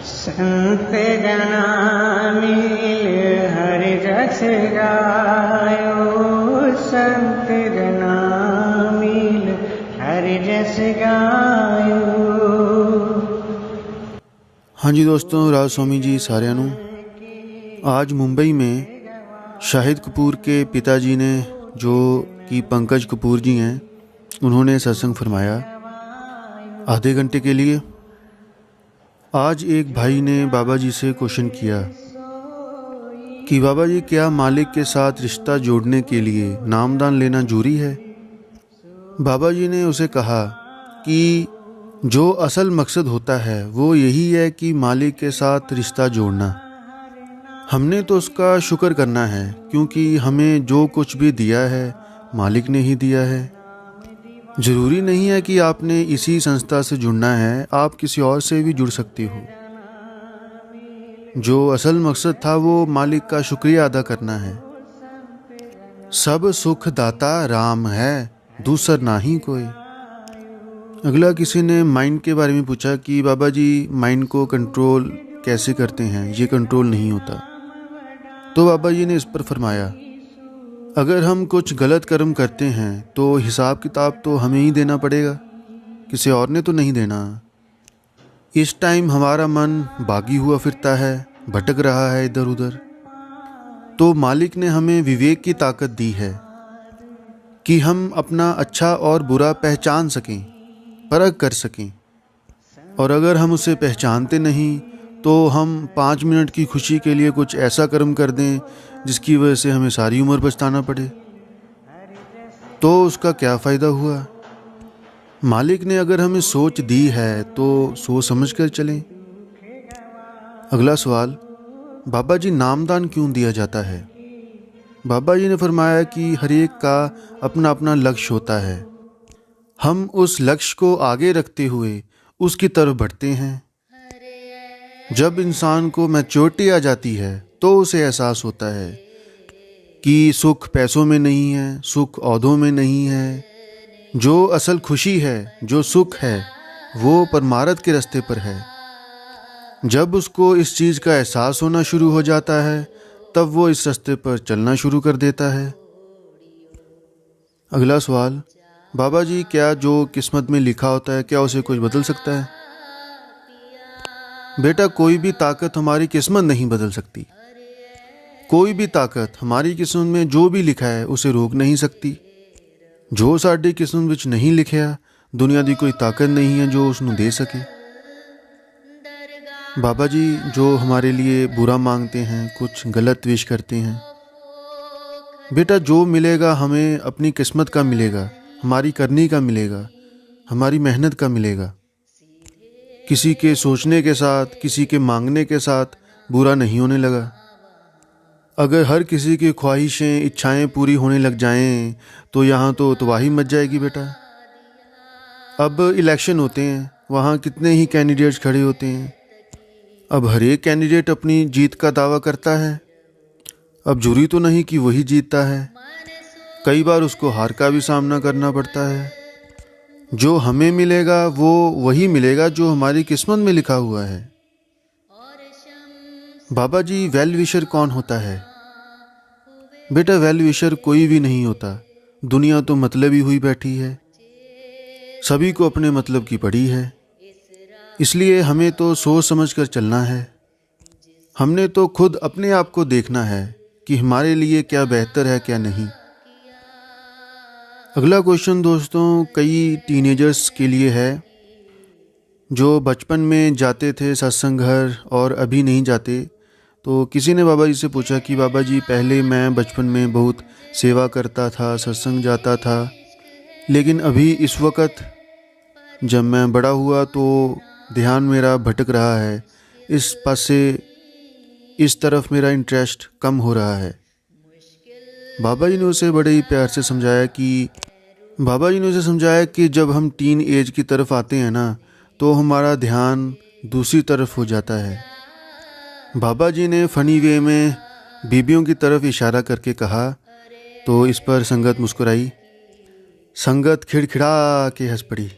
संत जना मिल हरि जस गायो, संत जना मिल हरि जस गायो। हाँ जी दोस्तों, राज स्वामी जी साਰਿਆਂ ਨੂੰ। आज मुंबई में शाहिद कपूर के पिताजी ने, जो कि पंकज कपूर जी हैं, उन्होंने सत्संग फरमाया आधे घंटे के लिए। आज एक भाई ने बाबा जी से क्वेश्चन किया कि बाबा जी, क्या मालिक के साथ रिश्ता जोड़ने के लिए नामदान लेना जरूरी है? बाबा जी ने उसे कहा कि जो असल मकसद होता है वो यही है कि मालिक के साथ रिश्ता जोड़ना। हमने तो उसका शुक्र करना है, क्योंकि हमें जो कुछ भी दिया है मालिक ने ही दिया है। ज़रूरी नहीं है कि आपने इसी संस्था से जुड़ना है, आप किसी और से भी जुड़ सकती हो। जो असल मकसद था वो मालिक का शुक्रिया अदा करना है। सब सुख दाता राम है, दूसर ना ही कोई। अगला किसी ने माइंड के बारे में पूछा कि बाबा जी, माइंड को कंट्रोल कैसे करते हैं? ये कंट्रोल नहीं होता। तो बाबा जी ने इस पर फरमाया, अगर हम कुछ गलत कर्म करते हैं तो हिसाब किताब तो हमें ही देना पड़ेगा, किसी और ने तो नहीं देना। इस टाइम हमारा मन बागी हुआ फिरता है, भटक रहा है इधर उधर। तो मालिक ने हमें विवेक की ताकत दी है कि हम अपना अच्छा और बुरा पहचान सकें, परख कर सकें। और अगर हम उसे पहचानते नहीं तो हम 5 मिनट की खुशी के लिए कुछ ऐसा कर्म कर दें जिसकी वजह से हमें सारी उम्र पछताना पड़े, तो उसका क्या फ़ायदा हुआ? मालिक ने अगर हमें सोच दी है तो सोच समझ कर चलें। अगला सवाल, बाबा जी, नामदान क्यों दिया जाता है? बाबा जी ने फरमाया कि हर एक का अपना अपना लक्ष्य होता है। हम उस लक्ष्य को आगे रखते हुए उसकी तरफ बढ़ते हैं। जब इंसान को मैच्योरिटी आ जाती है तो उसे एहसास होता है कि सुख पैसों में नहीं है, सुख औहदों में नहीं है। जो असल खुशी है, जो सुख है, वो परमार्थ के रास्ते पर है। जब उसको इस चीज़ का एहसास होना शुरू हो जाता है तब वो इस रास्ते पर चलना शुरू कर देता है। अगला सवाल, बाबा जी, क्या जो किस्मत में लिखा होता है क्या उसे कुछ बदल सकता है? बेटा, कोई भी ताकत हमारी किस्मत नहीं बदल सकती। कोई भी ताकत हमारी किस्मत में जो भी लिखा है उसे रोक नहीं सकती। जो साड़ी किस्मत विच नहीं लिखा, दुनिया की कोई ताकत नहीं है जो उसनू दे सके। बाबा जी जो हमारे लिए बुरा मांगते हैं, कुछ गलत विश करते हैं, बेटा जो मिलेगा हमें अपनी किस्मत का मिलेगा, हमारी करनी का मिलेगा, हमारी मेहनत का मिलेगा। किसी के सोचने के साथ, किसी के मांगने के साथ बुरा नहीं होने लगा। अगर हर किसी की ख्वाहिशें, इच्छाएं पूरी होने लग जाएं तो यहाँ तो तबाही मच जाएगी बेटा। अब इलेक्शन होते हैं, वहाँ कितने ही कैंडिडेट्स खड़े होते हैं। अब हर एक कैंडिडेट अपनी जीत का दावा करता है। अब जरूरी तो नहीं कि वही जीतता है, कई बार उसको हार का भी सामना करना पड़ता है। जो हमें मिलेगा वो वही मिलेगा जो हमारी किस्मत में लिखा हुआ है। बाबा जी, वेल विशर कौन होता है? बेटा, वेल विशर कोई भी नहीं होता। दुनिया तो मतलबी हुई बैठी है, सभी को अपने मतलब की पड़ी है। इसलिए हमें तो सोच समझ कर चलना है। हमने तो खुद अपने आप को देखना है कि हमारे लिए क्या बेहतर है, क्या नहीं। अगला क्वेश्चन दोस्तों कई टीनेजर्स के लिए है जो बचपन में जाते थे सत्संग घर और अभी नहीं जाते। तो किसी ने बाबा जी से पूछा कि बाबा जी, पहले मैं बचपन में बहुत सेवा करता था, सत्संग जाता था, लेकिन अभी इस वक्त जब मैं बड़ा हुआ तो ध्यान मेरा भटक रहा है, इस पास से इस तरफ मेरा इंटरेस्ट कम हो रहा है। बाबा जी ने उसे बड़े ही प्यार से समझाया कि जब हम टीन एज की तरफ आते हैं ना, तो हमारा ध्यान दूसरी तरफ हो जाता है। बाबा जी ने फनी वे में बीबियों की तरफ इशारा करके कहा, तो इस पर संगत मुस्कुराई। संगत खिड़खिड़ा के हंस पड़ी।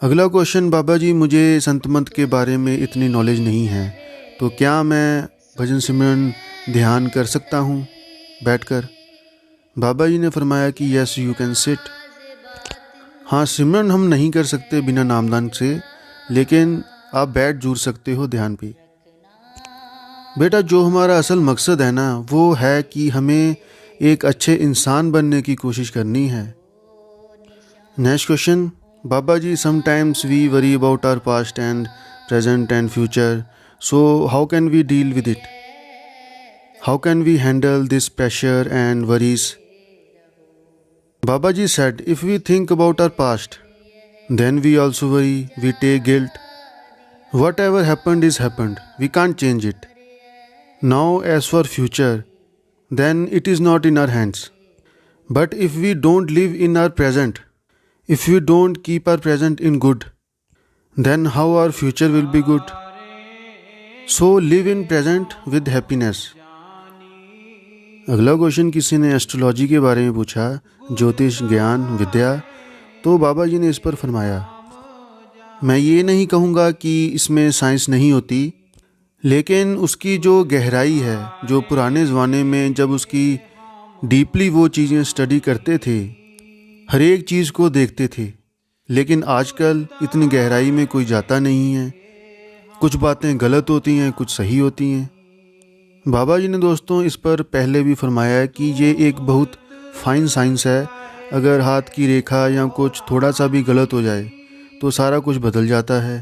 अगला क्वेश्चन, बाबा जी मुझे संत मत के बारे में इतनी नॉलेज नहीं है, तो क्या मैं भजन सिमरन ध्यान कर सकता हूँ बैठकर? बाबा जी ने फरमाया कि यस यू कैन सिट। हाँ, सिमरन हम नहीं कर सकते बिना नामदान से, लेकिन आप बैठ जूर सकते हो ध्यान पे। बेटा, जो हमारा असल मकसद है ना, वो है कि हमें एक अच्छे इंसान बनने की कोशिश करनी है। Next question, Baba ji sometimes we worry about our past and present and future, so how can we deal with it? How can we handle this pressure and worries? Baba ji said, if we think about our past, then we also worry, we take guilt. Whatever happened is happened, we can't change it. Now as for future, then it is not in our hands. But if we don't live in our present, if we don't keep our present in good, then how our future will be good? So live in present with happiness. अगला question, किसी ने astrology के बारे में पूछा, ज्योतिष, ज्ञान, विद्या, तो बाबा जी ने इस पर फरमाया, मैं ये नहीं कहूँगा कि इसमें साइंस नहीं होती, लेकिन उसकी जो गहराई है, जो पुराने ज़माने में जब उसकी डीपली वो चीज़ें स्टडी करते थे, हर एक चीज़ को देखते थे, लेकिन आजकल इतनी गहराई में कोई जाता नहीं है। कुछ बातें गलत होती हैं, कुछ सही होती हैं। बाबा जी ने दोस्तों इस पर पहले भी फरमाया है कि ये एक बहुत फाइन साइंस है। अगर हाथ की रेखा या कुछ थोड़ा सा भी गलत हो जाए तो सारा कुछ बदल जाता है।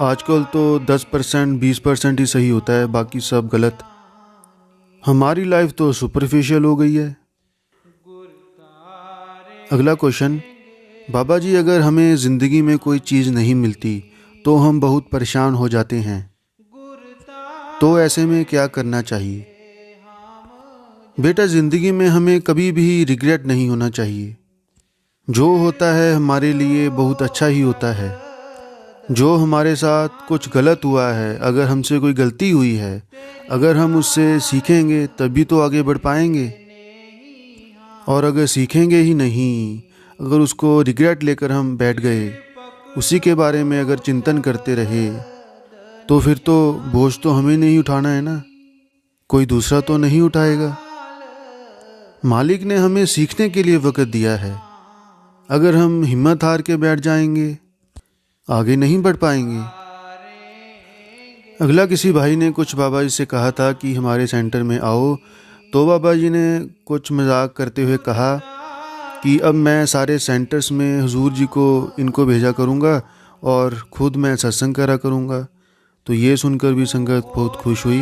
आजकल तो 10% 20% ही सही होता है, बाकी सब गलत। हमारी लाइफ तो सुपरफिशियल हो गई है। अगला क्वेश्चन, बाबा जी अगर हमें ज़िंदगी में कोई चीज़ नहीं मिलती तो हम बहुत परेशान हो जाते हैं, तो ऐसे में क्या करना चाहिए? बेटा, ज़िंदगी में हमें कभी भी रिग्रेट नहीं होना चाहिए। जो होता है हमारे लिए बहुत अच्छा ही होता है। जो हमारे साथ कुछ गलत हुआ है, अगर हमसे कोई गलती हुई है, अगर हम उससे सीखेंगे तभी तो आगे बढ़ पाएंगे। और अगर सीखेंगे ही नहीं, अगर उसको रिग्रेट लेकर हम बैठ गए, उसी के बारे में अगर चिंतन करते रहे, तो फिर तो बोझ तो हमें नहीं उठाना है ना, कोई दूसरा तो नहीं उठाएगा। मालिक ने हमें सीखने के लिए वक़्त दिया है। अगर हम हिम्मत हार के बैठ जाएंगे, आगे नहीं बढ़ पाएंगे। अगला, किसी भाई ने कुछ बाबा जी से कहा था कि हमारे सेंटर में आओ, तो बाबा जी ने कुछ मजाक करते हुए कहा कि अब मैं सारे सेंटर्स में हुजूर जी को इनको भेजा करूँगा और ख़ुद मैं सत्संग करा करूँगा। तो ये सुनकर भी संगत बहुत खुश हुई।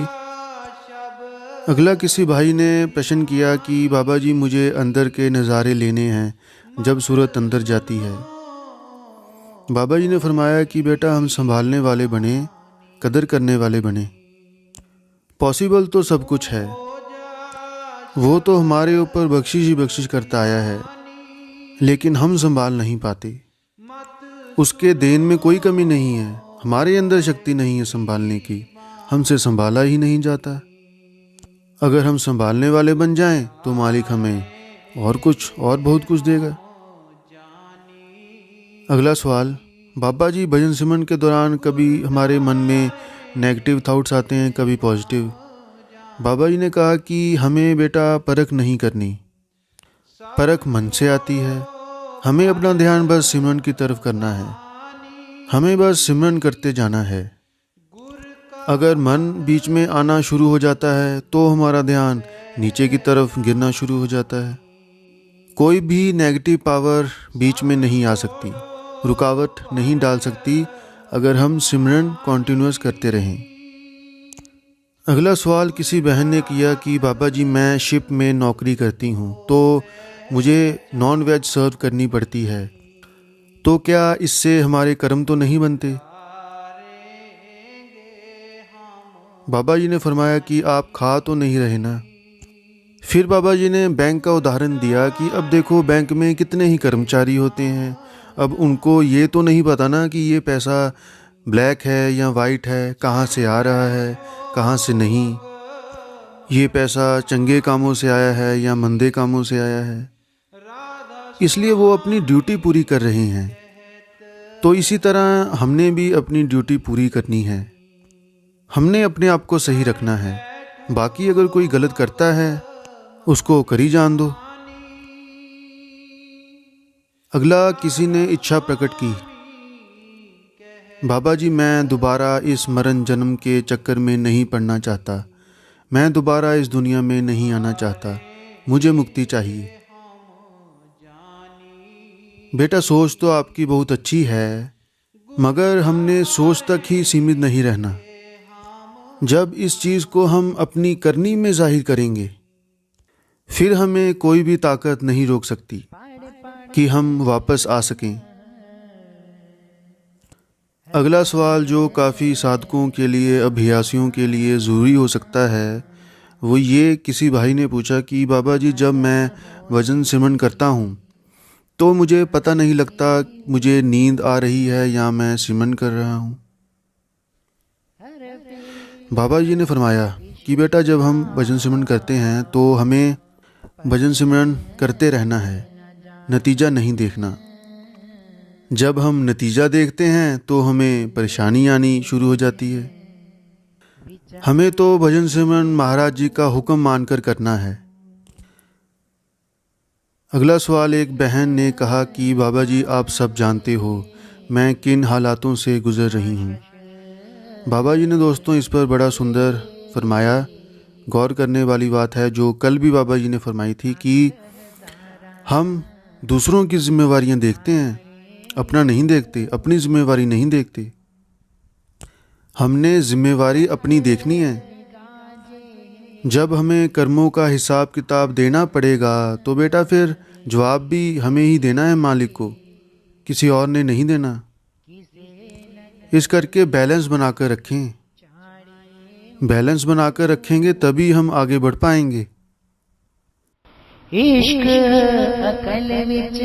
अगला, किसी भाई ने प्रश्न किया कि बाबा जी मुझे अंदर के नज़ारे लेने हैं जब सूरत अंदर जाती है। बाबा जी ने फरमाया कि बेटा, हम संभालने वाले बने, कदर करने वाले बने। पॉसिबल तो सब कुछ है, वो तो हमारे ऊपर बख्शिश ही बख्शिश करता आया है, लेकिन हम संभाल नहीं पाते। उसके देन में कोई कमी नहीं है, हमारे अंदर शक्ति नहीं है संभालने की, हमसे संभाला ही नहीं जाता। अगर हम संभालने वाले बन जाएं तो मालिक हमें और बहुत कुछ देगा। अगला सवाल, बाबा जी भजन सिमरन के दौरान कभी हमारे मन में नेगेटिव थॉट्स आते हैं, कभी पॉजिटिव। बाबा जी ने कहा कि हमें बेटा परख नहीं करनी, परख मन से आती है। हमें अपना ध्यान बस सिमरन की तरफ करना है, हमें बस सिमरन करते जाना है। अगर मन बीच में आना शुरू हो जाता है तो हमारा ध्यान नीचे की तरफ गिरना शुरू हो जाता है। कोई भी नेगेटिव पावर बीच में नहीं आ सकती, रुकावट नहीं डाल सकती अगर हम सिमरन कॉन्टिन्यूअस करते रहें। अगला सवाल किसी बहन ने किया कि बाबा जी मैं शिप में नौकरी करती हूँ, तो मुझे नॉन वेज सर्व करनी पड़ती है, तो क्या इससे हमारे कर्म तो नहीं बनते? बाबा जी ने फरमाया कि आप खा तो नहीं रहे ना। फिर बाबा जी ने बैंक का उदाहरण दिया कि अब देखो बैंक में कितने ही कर्मचारी होते हैं, अब उनको ये तो नहीं पता ना कि ये पैसा ब्लैक है या वाइट है, कहाँ से आ रहा है कहाँ से नहीं, ये पैसा चंगे कामों से आया है या मंदे कामों से आया है। इसलिए वो अपनी ड्यूटी पूरी कर रहे हैं। तो इसी तरह हमने भी अपनी ड्यूटी पूरी करनी है। हमने अपने आप को सही रखना है। बाकी अगर कोई गलत करता है उसको करी जान दो। अगला किसी ने इच्छा प्रकट की, बाबा जी मैं दोबारा इस मरण जन्म के चक्कर में नहीं पड़ना चाहता। मैं दोबारा इस दुनिया में नहीं आना चाहता। मुझे मुक्ति चाहिए। बेटा सोच तो आपकी बहुत अच्छी है, मगर हमने सोच तक ही सीमित नहीं रहना। जब इस चीज़ को हम अपनी करनी में जाहिर करेंगे, फिर हमें कोई भी ताकत नहीं रोक सकती कि हम वापस आ सकें। अगला सवाल जो काफ़ी साधकों के लिए, अभ्यासियों के लिए ज़रूरी हो सकता है, वो ये किसी भाई ने पूछा कि बाबा जी जब मैं वजन सिमरन करता हूँ तो मुझे पता नहीं लगता मुझे नींद आ रही है या मैं सिमरन कर रहा हूँ। बाबा जी ने फरमाया कि बेटा जब हम भजन सिमरन करते हैं तो हमें भजन सिमरन करते रहना है, नतीजा नहीं देखना। जब हम नतीजा देखते हैं तो हमें परेशानी आनी शुरू हो जाती है। हमें तो भजन सिमरन महाराज जी का हुक्म मानकर करना है। अगला सवाल एक बहन ने कहा कि बाबा जी आप सब जानते हो मैं किन हालातों से गुजर रही हूँ। बाबा जी ने दोस्तों इस पर बड़ा सुंदर फरमाया। गौर करने वाली बात है जो कल भी बाबा जी ने फरमाई थी कि हम दूसरों की जिम्मेवारियां देखते हैं, अपना नहीं देखते, अपनी जिम्मेवारी नहीं देखते। हमने जिम्मेवारी अपनी देखनी है। जब हमें कर्मों का हिसाब किताब देना पड़ेगा तो बेटा फिर जवाब भी हमें ही देना है, मालिक को, किसी और ने नहीं देना। इस करके बैलेंस बनाकर रखें। बैलेंस बनाकर रखेंगे तभी हम आगे बढ़ पाएंगे। इश्क अकल विच